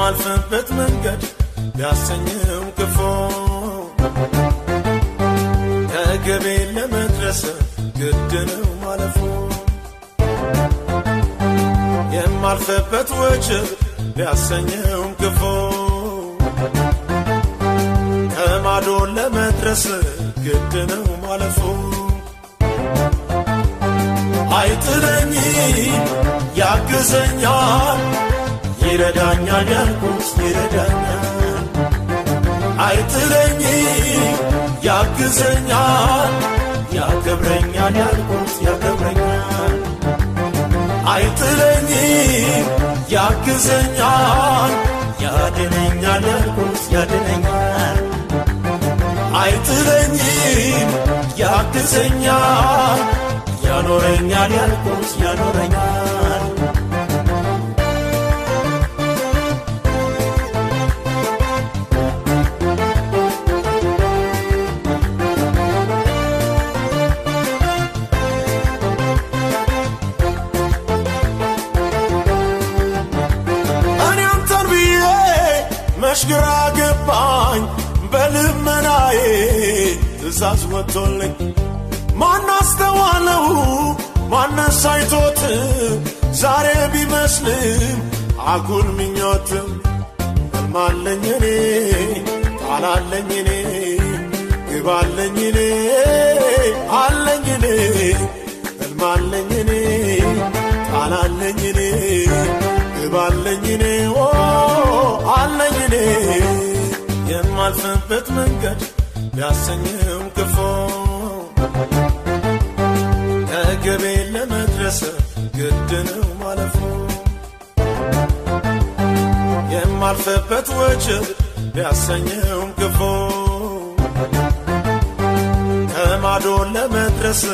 የማልፈበት መንገድ ቢያሰኘው ክፉ ከግቤ ለመድረስ ግድ ነው ማለፉ የማልፈበት ወጀብ ቢያሰኘው ክፉ ከማዶ ለመድረስ ግድ ነው ማለፉ አይጥለኝ ያግዘኛል ይረዳኛል ያልኩት ይረዳኛል አይጥለኝ ያግዘኛል ያከብረኛል ያልኩት ያከብረኛል አይጥለኝ ያግዘኛል ያድነኛል ያልኩት ያድነኛል አይጥለኝ ያግዘኛል ያኖረኛል ያልኩት ያኖረኛል መሽግራ ገባኝ በልመናዬ ትእዛዝ ወጥቶልኝ ማናስተዋለው ማነሳይቶት ዛሬ ቢመስልም አጉል ምኞት እልማለኝ እኔ ቃላለኝ እኔ ግባለኝ እኔ አለኝ እኔ እልማለኝ እኔ ቃላለኝ እኔ ግባለኝ እኔ አለኝ እኔ የማልፈበት መንገድ ቢያሰኘው ክፉ ከግቤ ለመድረስ ግድ ነው ማለፉ የማልፈበት ወጀብ ቢያሰኘው ክፉ ከማዶ ለመድረስ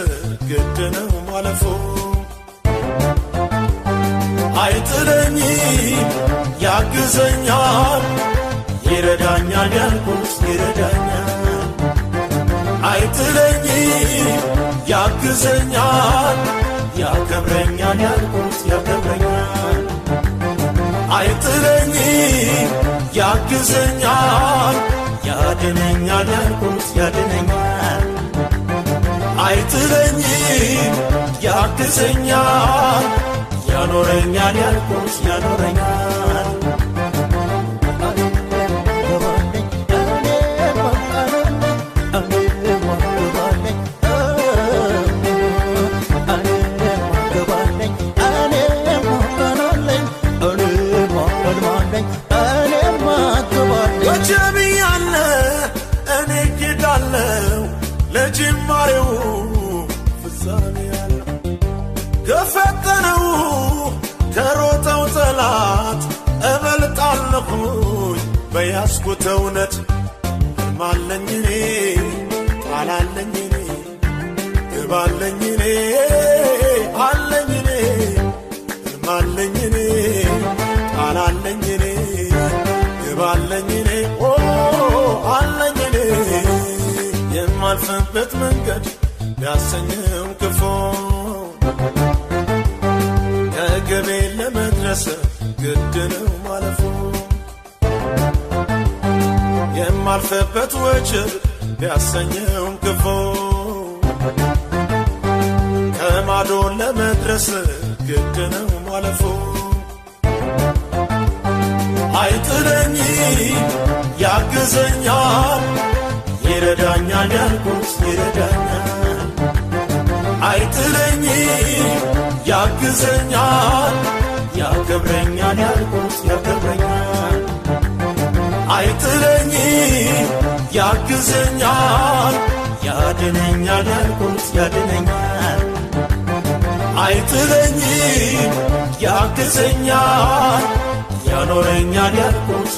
ግድ ነው ማለፉ አይጥለኝ ያግዘኛል ይረዳኛል ያልኩት ይረዳኛል አይጥለኝ ያግዘኛል ያከብረኛል ያልኩት ያከብረኛል አይጥለኝ ያግዘኛል ያድነኛል ያልኩት ያድነኛል አይጥለኝ ያግዘኛል ያኖረኛል ያልኩት ያኖረኛል ወጀብ ያለ እኔ ጌዳለው ለጅማሬው ፍጻሜ ያለ ከፈተነው ከሮጠው ጠላት እበልጣለሁኝ በያዝኩት እውነት እልማለኝ እኔ ቃላለኝ እኔ ግባለኝ እኔ አለኝ እኔ እልማለኝ እኔ ቃላለኝ እኔ ግባለኝ እኔ አለኝ እኔ የማልፈበት መንገድ ቢያሰኘው ክፉ ከግቤ ለመድረስ ግድ ነው ማለፉ የማልፈበት ወጀብ ቢያሰኘው ክፉ ከማዶ ለመድረስ ግድ ነው ማለፉ አይጥለኝ ያግዘኛል ይረዳኛል ያልኩት ይረዳኛል አይጥለኝ ያግዘኛል ያከብረኛል ያልኩት ያከብረኛል አይጥለኝ ያግዘኛል ያድነኛል ያልኩት ያድነኛል አይጥለኝ ያግዘኛል ያኖረኛል ያልኩት